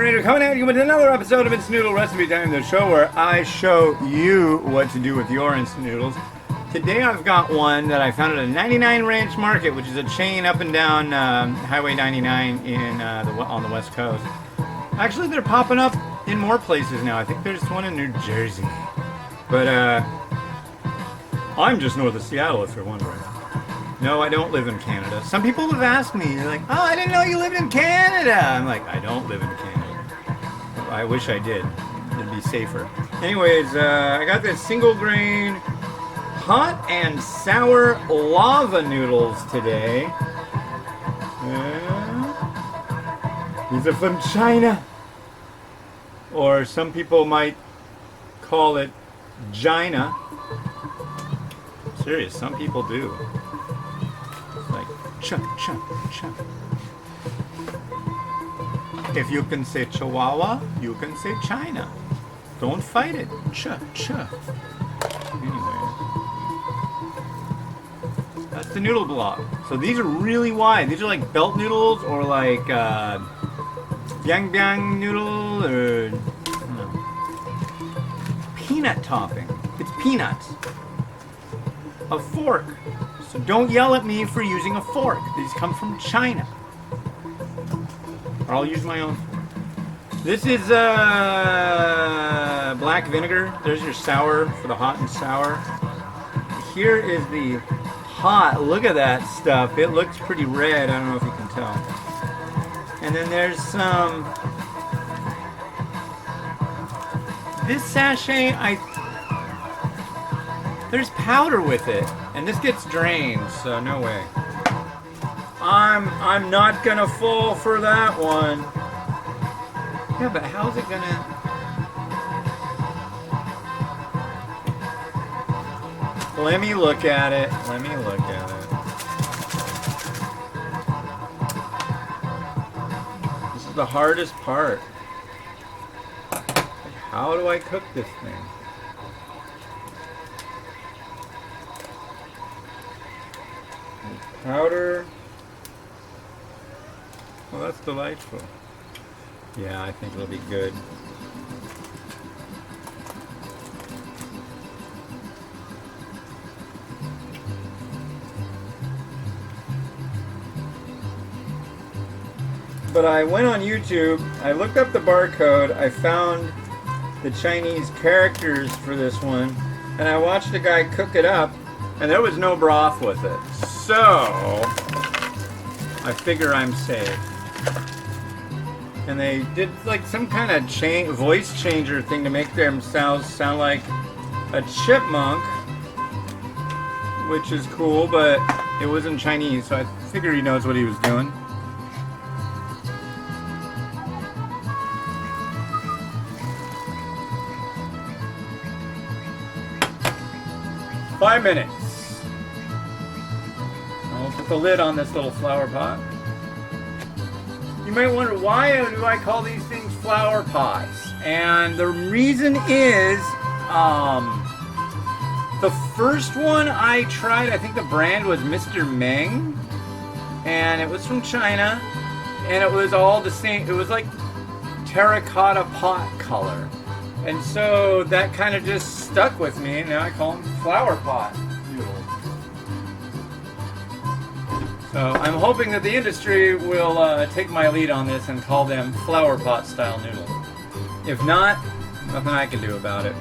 moderator, coming at you with another episode of It's Noodle Recipe Time, the show where I show you what to do with your instant noodles. Today I've got one that I found at a 99 Ranch Market, which is a chain up and down Highway 99 on the West Coast. Actually, they're popping up in more places now. I think there's one in New Jersey. But I'm just north of Seattle, if you're wondering. No, I don't live in Canada. Some people have asked me, they're like, oh, I didn't know you lived in Canada. I'm like, I don't live in Canada. I wish I did. It'd be safer. Anyways, I got this single grain hot and sour lava noodles today. These are from China. Or some people might call it Gina. Serious, some people do. Like, cha, cha, cha. If you can say Chihuahua, you can say China. Don't fight it. Cha, cha. Anyway. That's the noodle block. So these are really wide. These are like belt noodles or like biang biang noodle or I don't know. Peanut topping. It's peanuts. A fork. So don't yell at me for using a fork. These come from China. Or I'll use my own fork. This is black vinegar. There's your sour for the hot and sour. Here is the hot. Look at that stuff. It looks pretty red. I don't know if you can tell. And then there's some. This sachet, there's powder with it, and this gets drained, so no way. I'm not gonna fall for that one. Yeah, but how's it gonna? Let me look at it. Let me look at it. This is the hardest part. How do I cook this thing? Powder. Well, that's delightful. Yeah, I think it'll be good. But I went on YouTube, I looked up the barcode, I found the Chinese characters for this one, and I watched a guy cook it up, and there was no broth with it. So, I figure I'm safe. And they did like some kind of voice changer thing to make themselves sound like a chipmunk, which is cool, but it was in Chinese, so I figure he knows what he was doing. Five minutes. I'll put the lid on this little flower pot. You might wonder, why do I call these things flower pots? And the reason is, the first one I tried, I think the brand was Mr. Meng, and it was from China, and it was all the same. It was like terracotta pot color. And so that kind of just stuck with me, and now I call them flower pot noodles. So I'm hoping that the industry will take my lead on this and call them flower pot style noodles. If not, nothing I can do about it.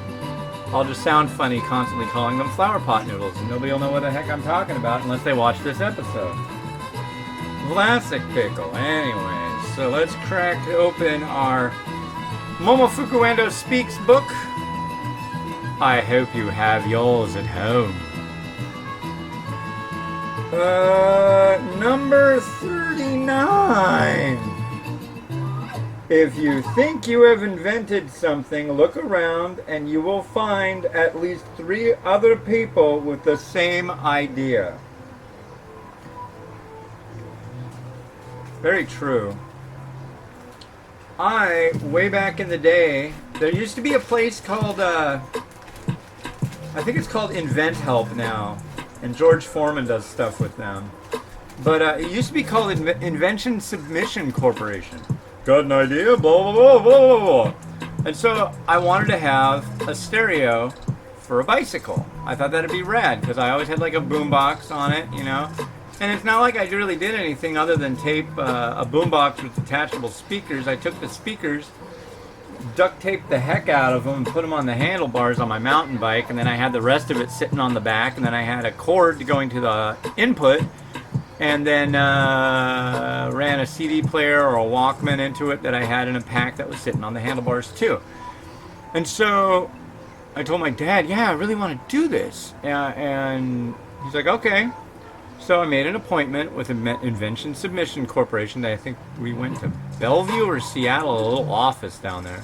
I'll just sound funny constantly calling them flower pot noodles, and nobody will know what the heck I'm talking about unless they watch this episode. Classic pickle. Anyway, so let's crack open our Momofuku Ando Speaks book. I hope you have yours at home. Number 39. If you think you have invented something, look around and you will find at least 3 other people with the same idea. Very true. Way back in the day, there used to be a place called, I think it's called Invent Help now, and George Foreman does stuff with them. But it used to be called Invention Submission Corporation. got an idea, blah, blah, blah, blah, blah. And so I wanted to have a stereo for a bicycle. I thought that'd be rad because I always had like a boombox on it, you know. And it's not like I really did anything other than tape a boombox with detachable speakers. I took the speakers, duct taped the heck out of them, and put them on the handlebars on my mountain bike, and then I had the rest of it sitting on the back, and then I had a cord going to the input, and then ran a CD player or a Walkman into it that I had in a pack that was sitting on the handlebars too. And so I told my dad, yeah, I really want to do this. And he's like, okay. So I made an appointment with Invention Submission Corporation. I think we went to Bellevue or Seattle, a little office down there.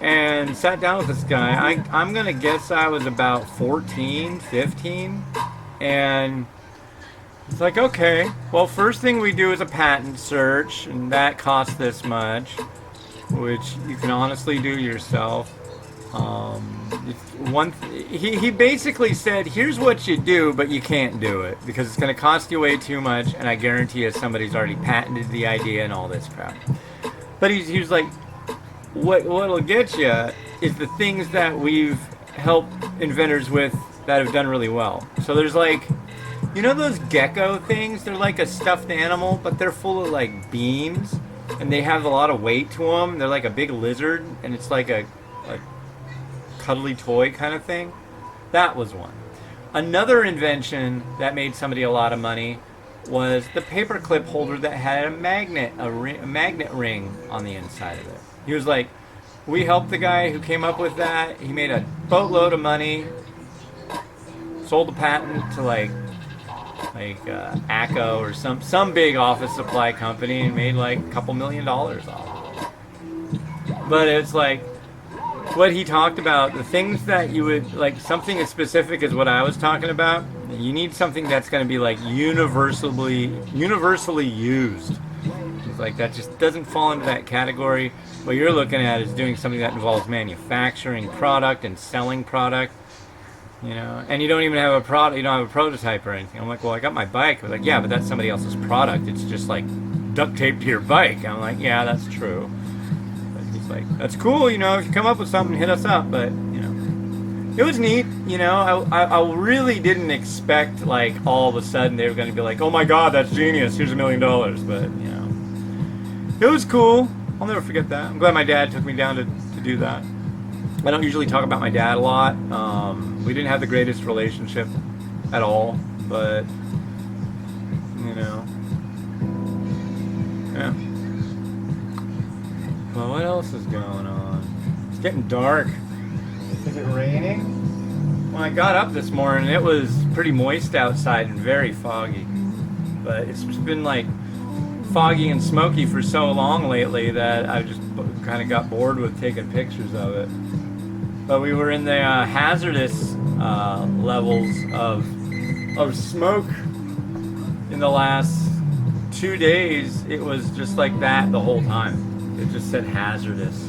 And sat down with this guy. I'm going to guess I was about 14, 15. And it's like, okay, well, first thing we do is a patent search, and that costs this much, which you can honestly do yourself. He basically said, here's what you do, but you can't do it because it's going to cost you way too much, and I guarantee you somebody's already patented the idea and all this crap. But he was like, what'll get you is the things that we've helped inventors with that have done really well. So there's like, you know those gecko things? They're like a stuffed animal, but they're full of like beans, and they have a lot of weight to them. They're like a big lizard, and it's like a cuddly toy kind of thing. That was one. Another invention that made somebody a lot of money was the paperclip holder that had a magnet ring on the inside of it. He was like, we helped the guy who came up with that. He made a boatload of money, sold the patent to like ACO or some big office supply company, and made like a couple $1 million off it. But it's like what he talked about, the things that you would like, something as specific as what I was talking about. You need something that's going to be like universally used. It's like that just doesn't fall into that category. What you're looking at is doing something that involves manufacturing product and selling product. You know, and you don't even have a product, you don't have a prototype or anything. I'm like, well, I got my bike. I was like, yeah, but that's somebody else's product. It's just like duct taped to your bike. I'm like, yeah, that's true. But he's like, that's cool, you know, if you come up with something, hit us up. But, you know, it was neat, you know. I really didn't expect, like, all of a sudden they were going to be like, oh my God, that's genius, here's $1 million. But, you know, it was cool. I'll never forget that. I'm glad my dad took me down to do that. I don't usually talk about my dad a lot. We didn't have the greatest relationship at all, but, you know, yeah. Well, what else is going on? It's getting dark. Is it raining? When I got up this morning, it was pretty moist outside and very foggy. But it's just been like foggy and smoky for so long lately that I just kind of got bored with taking pictures of it. But we were in the hazardous levels of smoke in the last 2 days. It was just like that the whole time. It just said hazardous.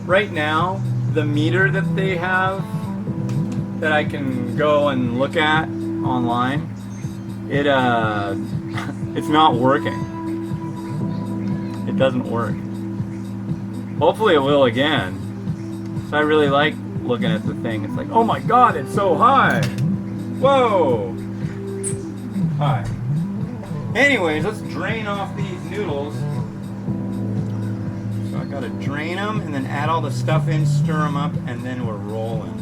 Right now, the meter that they have that I can go and look at online, it's not working. It doesn't work. Hopefully it will again. So I really like looking at the thing. It's like, oh my God, it's so high. Whoa. Hi. Anyways, let's drain off these noodles. So I gotta drain them and then add all the stuff in, stir them up, and then we're rolling.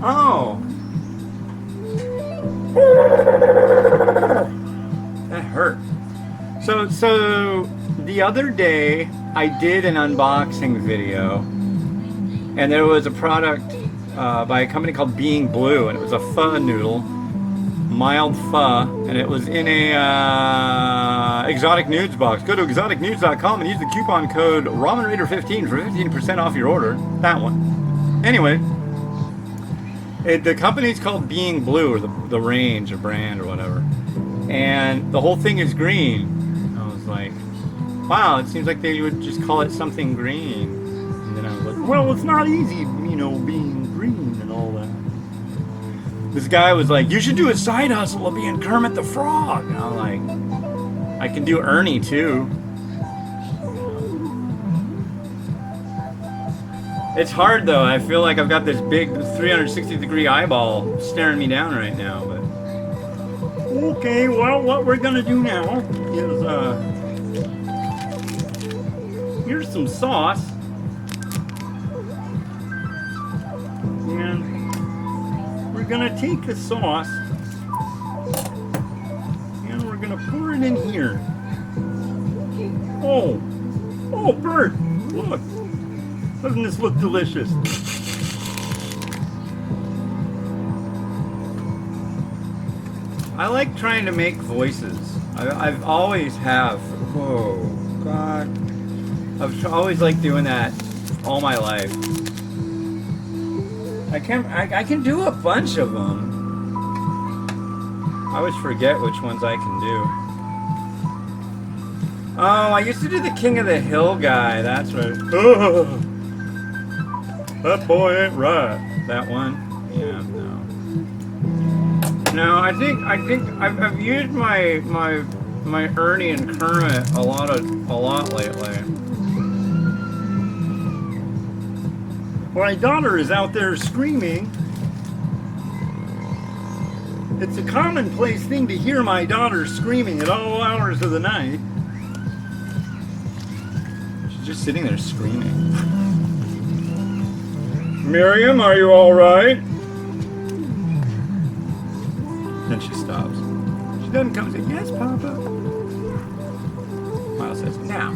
Oh! That hurt. So the other day I did an unboxing video, and there was a product by a company called Being Blue, and it was a pho noodle, mild pho, and it was in a Exotic Nudes box. Go to exoticnudes.com and use the coupon code RamenRaider15 for 15% off your order. That one. Anyway. The company's called Being Blue, or the range or brand or whatever. And the whole thing is green. I was like, Wow, it seems like they would just call it something green. And then I was like, well, it's not easy, you know, being green and all that. This guy was like, you should do a side hustle of being Kermit the Frog. And I'm like, I can do Ernie too. It's hard though. I feel like I've got this big 360-degree eyeball staring me down right now. But okay, well, what we're gonna do now is here's some sauce, and we're gonna take the sauce and we're gonna pour it in here. Oh, Bert, look. Doesn't this look delicious? I like trying to make voices. I've always have. Whoa, God. I've always liked doing that all my life. I can do a bunch of them. I always forget which ones I can do. Oh, I used to do the King of the Hill guy. That's right. Oh. That boy ain't right. That one? Yeah, no. No, I think I've used my Ernie and Kermit a lot lately. My daughter is out there screaming. It's a commonplace thing to hear my daughter screaming at all hours of the night. She's just sitting there screaming. Miriam, are you all right? Then she stops. She doesn't come and say, yes, Papa. Miles says, now.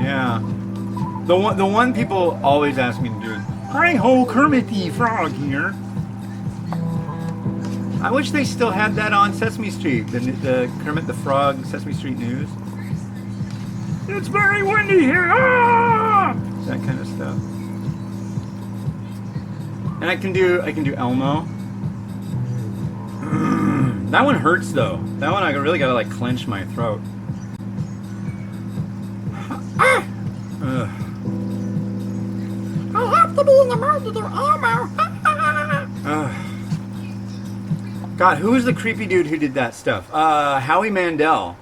Yeah. The one people always ask me to do is, hi-ho, Kermit the Frog here. I wish they still had that on Sesame Street, the Kermit the Frog Sesame Street News. It's very windy here. Ah! That kind of stuff. And I can do Elmo. That one hurts though. That one I really gotta like clench my throat. Ah! I have to be in the mood to do Elmo. God, who was the creepy dude who did that stuff? Howie Mandel.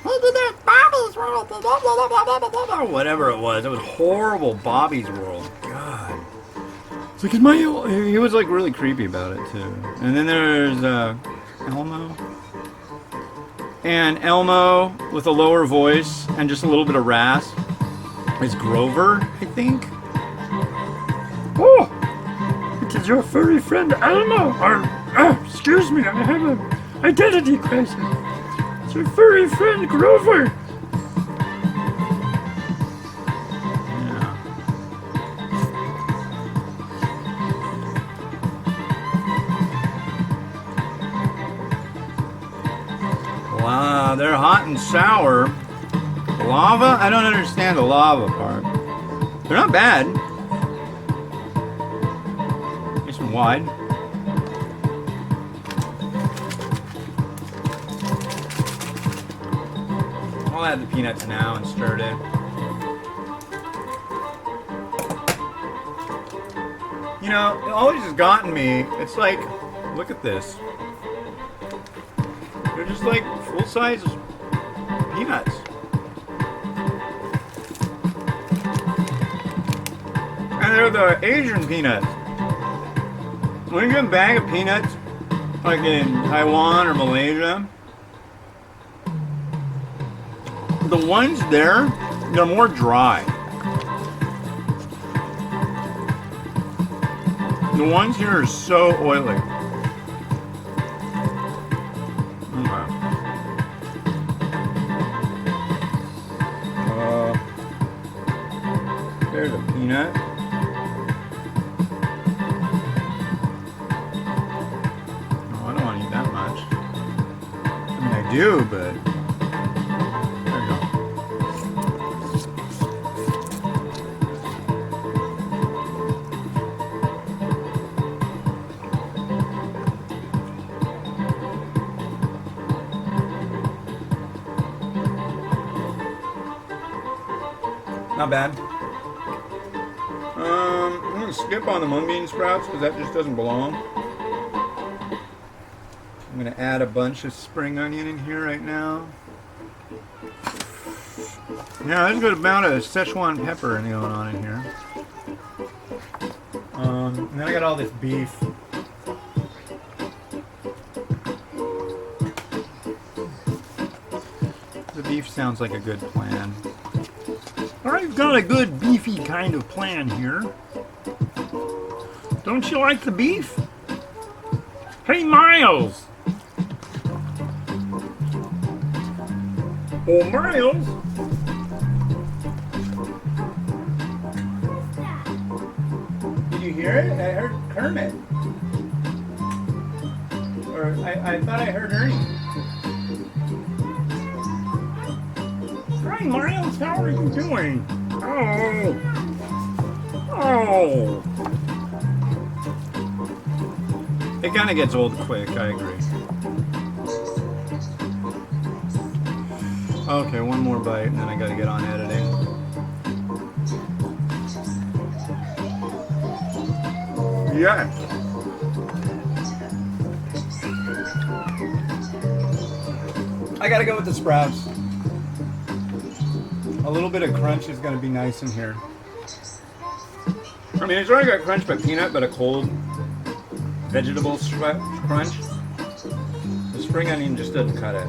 He did that Bobby's World. Whatever it was horrible. Bobby's World. God. It's like, he was like really creepy about it too. And then there's Elmo. And Elmo with a lower voice and just a little bit of rasp is Grover, I think. Oh, it is your furry friend Elmo. Excuse me, I have an identity crisis. It's your furry friend Grover. Yeah. Wow, they're hot and sour. Lava? I don't understand the lava part. They're not bad. Nice and wide. I'll add the peanuts now and stir it in. You know, it always has gotten me. It's like, look at this. They're just like full-size peanuts. And they're the Asian peanuts. When you get a bag of peanuts, like in Taiwan or Malaysia, the ones there, they're more dry. The ones here are so oily. Okay. There's a peanut. Oh, I don't want to eat that much. I mean, I do, but... Not bad. I'm gonna skip on the mung bean sprouts because that just doesn't belong. I'm gonna add a bunch of spring onion in here right now. Yeah, there's a good amount of Szechuan pepper going on in here. And then I got all this beef. The beef sounds like a good plan. I've got a good beefy kind of plan here. Don't you like the beef? Hey, Miles! Oh, Miles! Did you hear it? I heard Kermit. Or I thought I heard Ernie. Hi, Miles, how are you doing? Oh. It kind of gets old quick, I agree. Okay, one more bite and then I gotta get on editing. Yes! I gotta go with the sprouts. A little bit of crunch is going to be nice in here. I mean, it's already got crunch by peanut, but a cold vegetable crunch. The spring onion just doesn't cut it.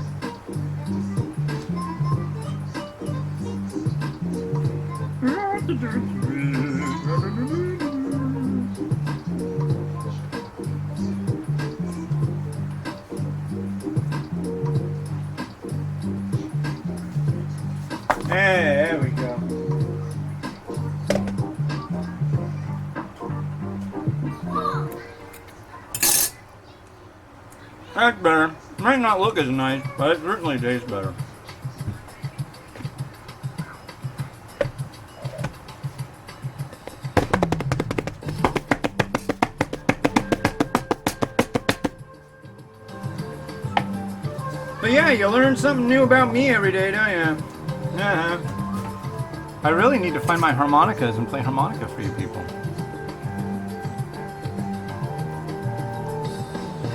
Hey, there we go. That's better. Might not look as nice, but it certainly tastes better. But yeah, you learn something new about me every day, don't you? Yeah. I really need to find my harmonicas and play harmonica for you people.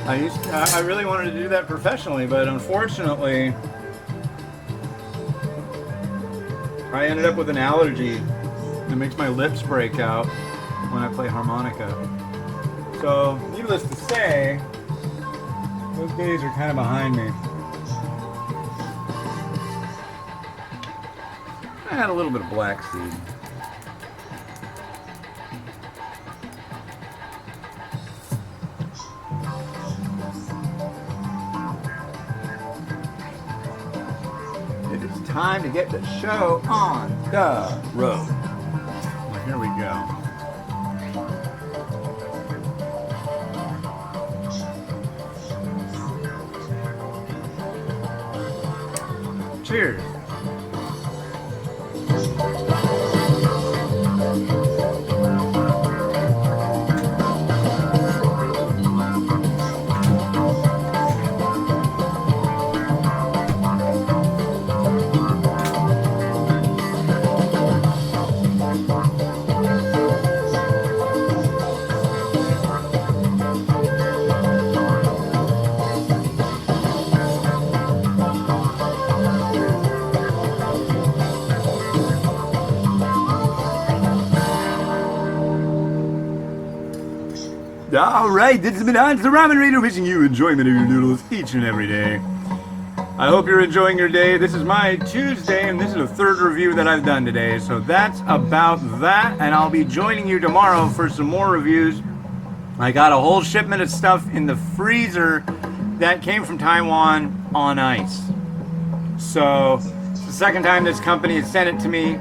I really wanted to do that professionally, but unfortunately, I ended up with an allergy that makes my lips break out when I play harmonica. So, needless to say, those days are kind of behind me. I had a little bit of black seed. It is time to get the show on the road. Well, here we go. Cheers. Alright, this has been Hans the Ramen Reader, wishing you enjoyment of your noodles each and every day. I hope you're enjoying your day. This is my Tuesday, and this is the third review that I've done today. So that's about that, and I'll be joining you tomorrow for some more reviews. I got a whole shipment of stuff in the freezer that came from Taiwan on ice. So it's the second time this company has sent it to me,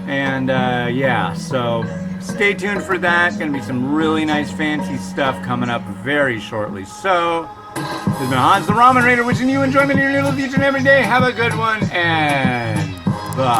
and yeah, so stay tuned for that. Gonna be some really nice fancy stuff coming up very shortly. So, this has been Hans the Ramen Raider, wishing you enjoyment of your noodles each and every day. Have a good one, and bye.